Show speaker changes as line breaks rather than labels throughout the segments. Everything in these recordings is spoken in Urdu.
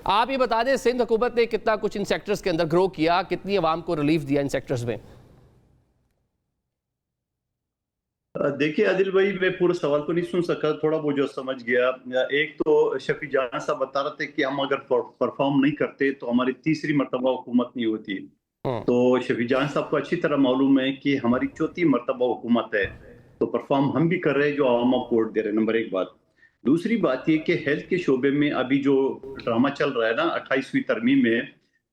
آپ یہ بتا دیں سندھ حکومت نے کتنا کچھ ان سیکٹرز کے اندر گرو کیا, کتنی عوام کو ریلیف دیا ان سیکٹرز میں؟
دیکھیے عادل بھائی, میں پورا سوال تو نہیں سن سکا, تھوڑا وہ جو سمجھ گیا. ایک تو شفیع جہاں صاحب بتا رہے تھے کہ ہم اگر پرفارم نہیں کرتے تو ہماری تیسری مرتبہ حکومت نہیں ہوتی. تو شفیع جہاں صاحب کو اچھی طرح معلوم ہے کہ ہماری چوتھی مرتبہ حکومت ہے, تو پرفارم ہم بھی کر رہے ہیں جو عوام کو ووٹ دے رہے ہیں. نمبر ایک بات. دوسری بات یہ کہ ہیلتھ کے شعبے میں ابھی جو ڈرامہ چل رہا ہے نا 28ویں ترمیم میں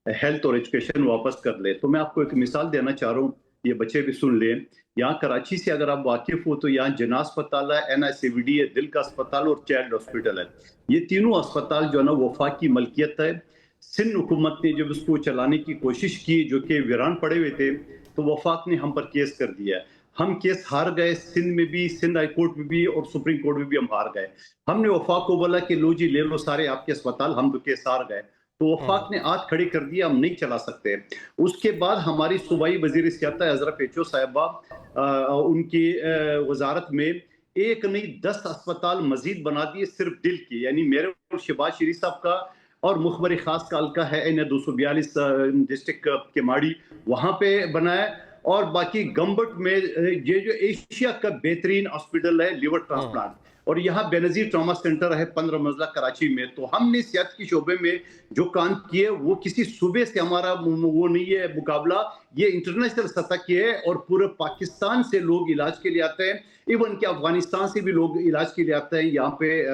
ہیلتھ اور ایجوکیشن واپس کر لے, تو میں آپ کو ایک مثال دینا چاہ رہا ہوں, یہ بچے بھی سن لیں. یہاں کراچی سے اگر آپ واقف ہو تو یہاں جناح اسپتال ہے, NICVD ہے, دل کا اسپتال اور چائلڈ ہاسپٹل ہے. یہ تینوں اسپتال جو ہے نا وفاق کی ملکیت ہے. سندھ حکومت نے جب اس کو چلانے کی کوشش کی جو کہ ویران پڑے ہوئے تھے, تو وفاق نے ہم پر کیس کر دیا. ہم کیس ہار گئے, سندھ میں بھی, سندھ ہائی کورٹ میں بھی اور سپریم کورٹ میں بھی ہم ہار گئے. ہم نے وفاق کو بولا کہ لو جی لے لو سارے آپ کے اسپتال, ہم تو کیس ہار گئے. تو وفاق نے آنکھ کھڑی کر دیا, ہم نہیں چلا سکتے. اس کے بعد ہماری صوبائی وزیر صحت حضرت پیچو صاحبہ, ان کی وزارت میں ایک نہیں 10 اسپتال مزید بنا دیے صرف دل کی, یعنی میرے اور شہباز شریف صاحب کا اور مخبر خاص کا حلقہ ہے N242 ڈسٹرکٹ کے ماڑی, وہاں پہ بنایا. اور باقی گمبٹ میں یہ جو ایشیا کا بہترین ہاسپٹل ہے لیور ٹرانسپلانٹ, اور یہاں بے نظیر ٹراما سینٹر ہے 15 منزلہ کراچی میں. تو ہم نے صحت کی شعبے میں جو کام کیے وہ کسی صوبے سے ہمارا وہ نہیں ہے مقابلہ, یہ انٹرنیشنل سطح کی ہے. اور پورے پاکستان سے لوگ علاج کے لیے آتے ہیں, ایون کہ افغانستان سے بھی لوگ علاج کے لیے آتے ہیں یہاں پہ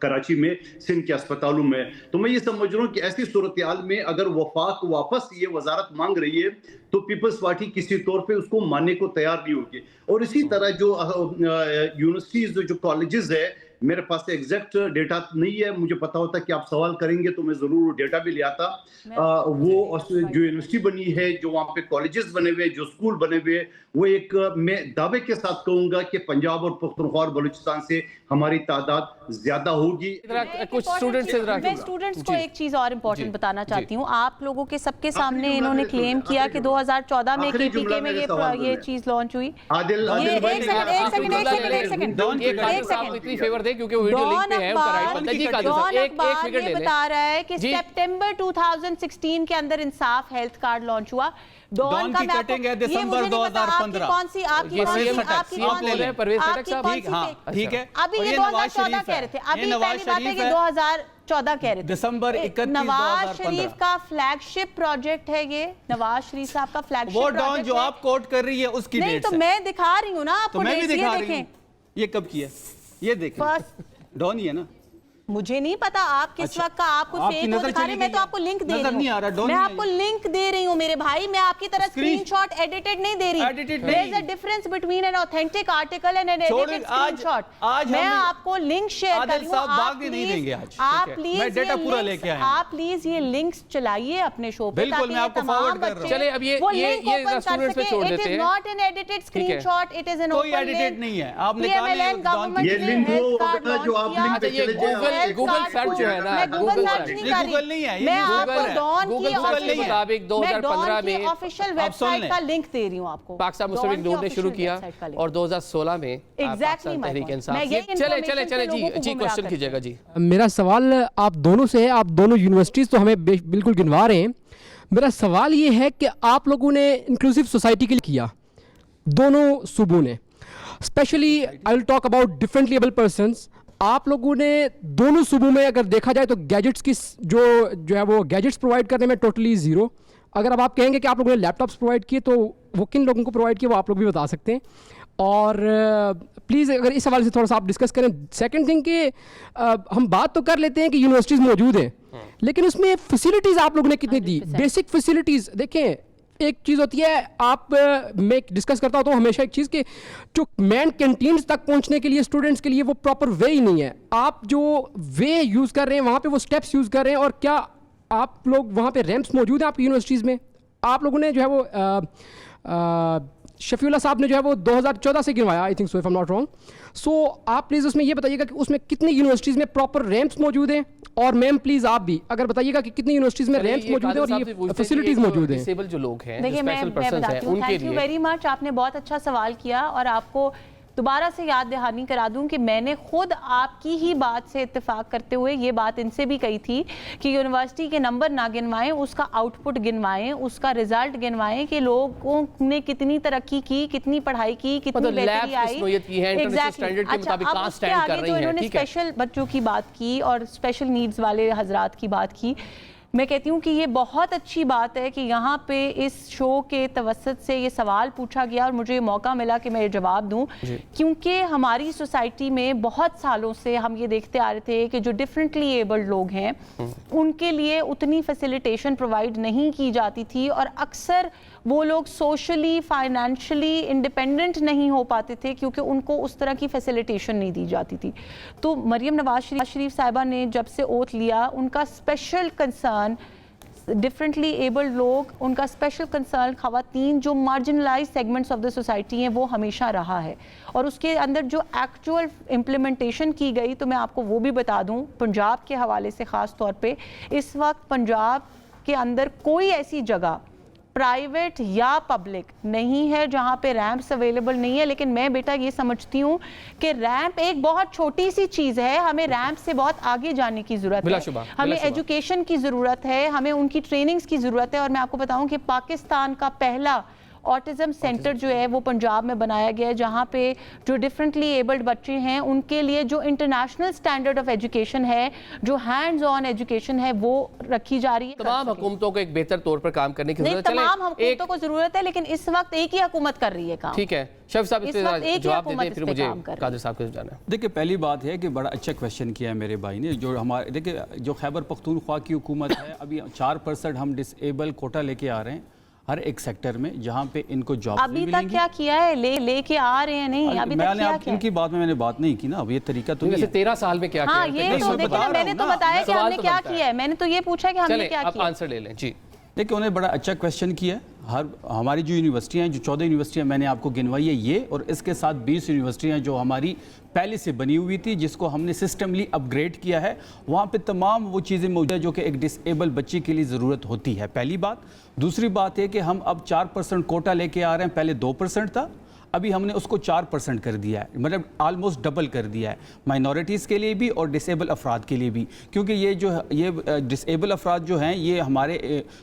کراچی میں سندھ کے اسپتالوں میں. تو میں یہ سمجھ رہا ہوں کہ ایسی صورتحال میں اگر وفاق واپس یہ وزارت مانگ رہی ہے تو پیپلز پارٹی کسی طور پہ اس کو ماننے کو تیار نہیں ہوگی. اور اسی طرح جو یونیورسٹیز جو کالجز ہے, میرے پاس ایگزیکٹ ڈیٹا نہیں ہے, مجھے پتا ہوتا کہ آپ سوال کریں گے تو میں ضرور ڈیٹا بھی لے آتا. وہ جو یونیورسٹی بنی ہے, جو وہاں پہ کالجز بنے ہوئے, جو اسکول بنے ہوئے, وہ ایک میں دعوے کے ساتھ کہوں گا کہ پنجاب اور پختونخوا اور بلوچستان سے ہماری تعداد زیادہ ہوگی.
میں اسٹوڈنٹس کو ایک چیز اور امپورٹنٹ بتانا چاہتی ہوں. آپ لوگوں کے سب کے سامنے انہوں نے کلیم کیا کہ 2014 میں KPK میں یہ چیز لانچ ہوئی. ڈان اخبار یہ بتا رہا ہے کہ سپٹمبر 2016 کے اندر انصاف ہیلتھ کارڈ لانچ ہوا. ڈان کا کٹنگ ہے دسمبر 2015. ابھی یہ 2014 کہہ رہے تھے, ابھی پہلی بات ہے کہ 2014 کہہ رہے تھے. دسمبر 31 نواز شریف کا فلیگ شپ پروجیکٹ ہے یہ, نواز شریف صاحب کا فلیگ شپ پروجیکٹ. وہ ڈان جو آپ کوٹ کر رہی ہے اس کی ڈیٹ سے. نہیں تو میں دکھا رہی ہوں نا آپ کو, یہ دیکھیں یہ کب کی ہے, یہ دیکھیں ڈان ہی ہے نا. مجھے نہیں پتا آپ کس وقت کا, آپ کو فیک وہ دکھا رہے ہیں. میں تو آپ کو لنک دے رہی ہوں, میں آپ کو لنک دے رہی ہوں میرے بھائی. میں آپ کی طرح اسکرین شاٹ ایڈیٹڈ نہیں دے رہی. there is a difference between an authentic article and an edited screen shot. میں آپ کو لنک شیئر کر رہی ہوں. آپ پلیز یہ لنکس چلائیے اپنے شو پہ تاکہ تمام بچے وہ لنک اوپن کر سکیں. it is not an edited screen shot, it is an open link. PMLN government نے health card launch کیا.
گوگل سرچ جو ہے نا,
گوگل نہیں ہے, میں آپ کو ڈان کی
مطابق 2015 میں
آفیشیل ویب سائٹ کا لنک دے رہی ہوں آپ کو.
پاکستان مسلم لیگ نون نے شروع کیا اور 2016 میں پاکستان تحریک انصاف. چلے جی کوشچن کیجئے گا. جی
میرا سوال آپ دونوں سے ہے, آپ دونوں یونیورسٹیز تو ہمیں بالکل گنوا رہے ہیں. میرا سوال یہ ہے کہ آپ لوگوں نے انکلوسیو سوسائٹی کے لیے کیا دونوں صوبوں نے, especially I will talk about differently abled persons. آپ لوگوں نے دونوں صوبوں میں اگر دیکھا جائے تو گیجٹس کی جو ہے وہ گیجٹس پرووائڈ کرنے میں ٹوٹلی زیرو. اگر اب آپ کہیں گے کہ آپ لوگوں نے لیپ ٹاپس پرووائڈ کیے تو وہ کن لوگوں کو پرووائڈ کیے وہ آپ لوگ بھی بتا سکتے ہیں. اور پلیز اگر اس حوالے سے تھوڑا سا آپ ڈسکس کریں. سیکنڈ تھنگ کہ ہم بات تو کر لیتے ہیں کہ یونیورسٹیز موجود ہیں, لیکن اس میں فیسلٹیز آپ لوگوں نے کتنی دی, بیسک فیسلٹیز. دیکھیں ایک چیز ہوتی ہے, آپ میں ڈسکس کرتا ہوتا ہوں ہمیشہ ایک چیز کہ جو مین کینٹینز تک پہنچنے کے لیے اسٹوڈنٹس کے لیے وہ پراپر وے ہی نہیں ہے. آپ جو وے یوز کر رہے ہیں وہاں پہ وہ اسٹیپس یوز کر رہے ہیں, اور کیا آپ لوگ وہاں پہ ریمپس موجود ہیں آپ کی یونیورسٹیز میں؟ آپ لوگوں نے جو ہے وہ شفیع اللہ صاحب نے جو ہے وہ 2014 سے گنوایا, I think so if I am not wrong. So آپ پلیز اس میں یہ بتائیے گا کہ اس میں کتنی یونیورسٹیز میں پراپر ریمپس موجود ہیں, اور میم پلیز آپ بھی اگر بتائیے گا کہ کتنی یونیورسٹیز میں ریمپس موجود ہیں اور یہ فیسلٹیز موجود ہیں.
ڈسیبل جو لوگ ہیں,
دیکھیں میں بتاتی ہوں, تھینک یو ویری مچ. آپ نے بہت اچھا سوال کیا, اور آپ کو دوبارہ سے یاد دہانی کرا دوں کہ میں نے خود آپ کی ہی بات سے اتفاق کرتے ہوئے یہ بات ان سے بھی کہی تھی کہ یونیورسٹی کے نمبر نہ گنوائیں، اس کا آؤٹ پٹ گنوائیں، اس کا رزلٹ گنوائیں کہ لوگوں نے کتنی ترقی کی، کتنی پڑھائی کی، کتنی بہتری آئی۔ اچھا، اب اس کے آگے جو انہوں نے اسپیشل بچوں کی بات کی اور اسپیشل نیڈز والے حضرات کی بات کی، میں کہتی ہوں کہ یہ بہت اچھی بات ہے کہ یہاں پہ اس شو کے توسط سے یہ سوال پوچھا گیا اور مجھے موقع ملا کہ میں یہ جواب دوں، کیونکہ ہماری سوسائٹی میں بہت سالوں سے ہم یہ دیکھتے آ رہے تھے کہ جو ڈیفرنٹلی ایبلڈ لوگ ہیں ان کے لیے اتنی فیسیلیٹیشن پرووائڈ نہیں کی جاتی تھی، اور اکثر وہ لوگ سوشلی فائنینشلی انڈیپینڈنٹ نہیں ہو پاتے تھے کیونکہ ان کو اس طرح کی فیسیلیٹیشن نہیں دی جاتی تھی۔ تو مریم نواز شریف صاحبہ نے جب سے اوتھ لیا، ان کا اسپیشل کنسرن ڈفرینٹلی ایبلڈ لوگ، ان کا اسپیشل کنسرن خواتین جو marginalise segments of the society ہیں وہ ہمیشہ رہا ہے، اور اس کے اندر جو ایکچوئل امپلیمنٹیشن کی گئی تو میں آپ کو وہ بھی بتا دوں پنجاب کے حوالے سے خاص طور پہ، اس وقت پنجاب کے اندر کوئی ایسی جگہ پرائیویٹ یا پبلک نہیں ہے جہاں پہ ریمپس اویلیبل نہیں ہے، لیکن میں بیٹا یہ سمجھتی ہوں کہ ریمپ ایک بہت چھوٹی سی چیز ہے، ہمیں ریمپ سے بہت آگے جانے کی ضرورت ہے، ہمیں ایجوکیشن کی ضرورت ہے، ہمیں ان کی ٹریننگز کی ضرورت ہے، اور میں آپ کو بتاؤں کہ پاکستان کا پہلا آٹزم سینٹر جو ہے وہ پنجاب میں بنایا گیا ہے، جہاں پہ جو ڈفرینٹلی ایبلڈ بچے ہیں ان کے لیے جو انٹرنیشنل سٹینڈرڈ آف ایجوکیشن ہے، جو ہینڈز آن ایجوکیشن ہے وہ رکھی جا رہی ہے۔
تمام حکومتوں کو ایک بہتر طور پر کام کرنے کی ضرورت ہے،
تمام حکومتوں کو ضرورت ہے، لیکن اس وقت ایک ہی حکومت کر رہی ہے کام۔
ٹھیک ہے شفیع صاحب، اس پہ جواب دے دیں پھر مجھے قادر صاحب کو جانا ہے۔
دیکھیں پہلی بات ہے کہ بڑا اچھا کویشچن کیا ہے میرے بھائی نے، جو ہمارے دیکھیں جو خیبر پختونخوا کی حکومت ہے، ابھی 4% ہم ڈس ایبل کوٹا لے کے آ رہے ہیں ہر ایک سیکٹر میں، جہاں پہ ان کو جاب
ابھی تک کیا کیا ہے، لے کے آ رہے ہیں نہیں، ابھی تک کیا کیا
ان کی بات میں نے بات نہیں کی نا، اب یہ طریقہ تو نہیں ہے
13 سال میں کیا کیا
ہاں یہ تو دیکھیں نا، میں نے تو بتایا کہ ہم نے کیا کیا ہے، میں نے تو یہ پوچھا کہ ہم نے کیا
چلیں
کیا۔
آپ آنسر لے لیں جی۔
دیکھیں انہیں بڑا اچھا کویشچن کیا ہے، ہماری جو یونیورسٹیاں ہیں، جو 14 یونیورسٹیاں میں نے آپ کو گنوائی ہے یہ، اور اس کے ساتھ 20 یونیورسٹیاں جو ہماری پہلے سے بنی ہوئی تھی جس کو ہم نے سسٹملی اپ گریڈ کیا ہے، وہاں پہ تمام وہ چیزیں موجود ہیں جو کہ ایک ڈس ایبل بچے کے لیے ضرورت ہوتی ہے، پہلی بات۔ دوسری بات ہے کہ ہم اب 4% کوٹا لے کے آ رہے ہیں، پہلے 2% تھا، ابھی ہم نے اس کو 4% کر دیا ہے، مطلب آلموسٹ ڈبل کر دیا ہے، مائنورٹیز کے لیے بھی اور ڈس ایبل افراد کے لیے بھی، کیونکہ یہ ڈس ایبل افراد جو ہیں یہ ہمارے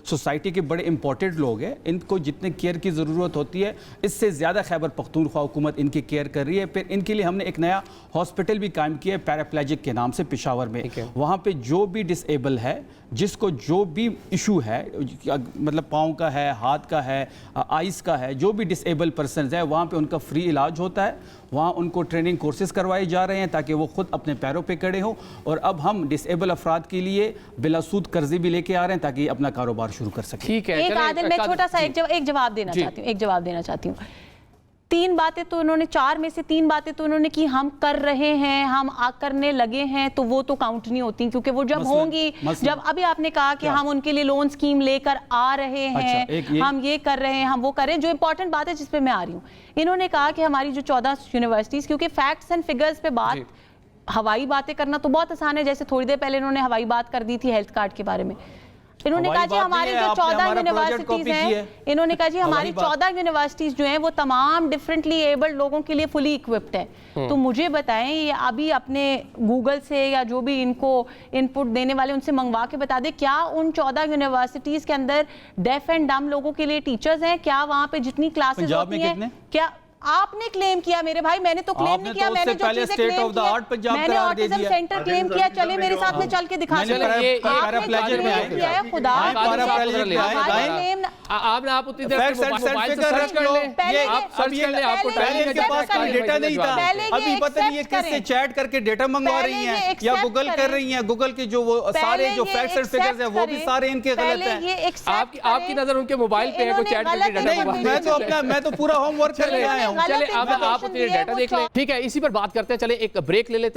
سوسائٹی کے بڑے امپورٹنٹ لوگ ہیں، ان کو جتنے کیئر کی ضرورت ہوتی ہے اس سے زیادہ خیبر پختونخوا حکومت ان کی کیئر کر رہی ہے۔ پھر ان کے لیے ہم نے ایک نیا ہاسپٹل بھی قائم کیا ہے پیراپلیجک کے نام سے پشاور میں، وہاں پہ جو بھی ڈس ایبل ہے، جس کو جو بھی ایشو ہے، مطلب پاؤں کا ہے، ہاتھ کا ہے، آئیز کا ہے، جو بھی ڈس ایبل پرسنز ہے وہاں پہ ان کا فری علاج ہوتا ہے، وہاں ان کو ٹریننگ کورسز کروائے جا رہے ہیں تاکہ وہ خود اپنے پیروں پہ کھڑے ہوں، اور اب ہم ڈس ایبل افراد کے لیے بلا سود قرضے بھی لے کے آ رہے ہیں تاکہ اپنا کاروبار شروع کر سکیں۔
ٹھیک ہے،
ایک عادل میں چھوٹا سا ایک جواب دینا چاہتی ہوں، 3 باتیں تو انہوں نے 4 میں سے 3 باتیں تو انہوں نے کی ہم کر رہے ہیں، ہم کرنے لگے ہیں، تو وہ تو کاؤنٹ نہیں ہوتی کیونکہ وہ جب ہوں گی، جب ابھی آپ نے کہا کہ ہم ان کے لیے لون سکیم لے کر آ رہے ہیں، ہم یہ کر رہے ہیں، ہم وہ کر رہے ہیں۔ جو امپورٹنٹ بات ہے جس پہ میں آ رہی ہوں، انہوں نے کہا کہ ہماری جو 14 یونیورسٹیز، کیونکہ فیکٹس اینڈ فگرز پہ بات، ہوائی باتیں کرنا تو بہت آسان ہے، جیسے تھوڑی دیر پہلے انہوں نے ہوائی بات کر دی تھی ہیلتھ کارڈ کے بارے میں، انہوں نے کہا جی ہماری جو 14 یونیورسٹیز ہیں، انہوں نے کہا جی ہماری 14 یونیورسٹیز جو ہیں وہ تمام ڈفرینٹلی ایبلڈ لوگوں کے لیے فلی ایکوپڈ ہیں۔ تو مجھے بتائیں یہ ابھی اپنے گوگل سے یا جو بھی ان کو ان پٹ دینے والے ان سے منگوا کے بتا دیں، کیا ان 14 یونیورسٹیز کے اندر ڈیف اینڈ ڈم لوگوں کے لیے ٹیچرز ہیں؟ کیا وہاں پہ جتنی کلاسز ہوتی ہیں، کیا آپ نے کلیم کیا میرے بھائی، میں نے تو کلیم نہیں کیا، میں نے جو چیزیں کلیم کی میں نے آٹزم سینٹر کلیم کیا، چلے میرے ساتھ میں چل کے دکھا دیں، خدا
آپ اتنی دیر موبائل سے سرچ کر لیں، آپ سرچ کر لیں، آپ کو
پہلے ان کے پاس کوئی ڈیٹا نہیں تھا، ابھی پتہ نہیں یہ کس سے چیٹ کر کے ڈیٹا منگوا رہی ہیں یا گوگل کر رہی ہیں، گوگل کے جو وہ سارے جو فیکٹس اینڈ فگرز ہیں وہ بھی سارے ان کے غلط ہیں۔
آپ کی نظر ان کے موبائل پہ ہے، کوئی چیٹ کر کے ڈیٹا منگوا،
میں تو پورا ہوم ورک کر کے آیا ہوں۔
چلے اب آپ اتنی ڈیٹا دیکھ لیں، ٹھیک ہے، اسی پر بات کرتے ہیں، چلے ایک بریک لے لیتے ہیں۔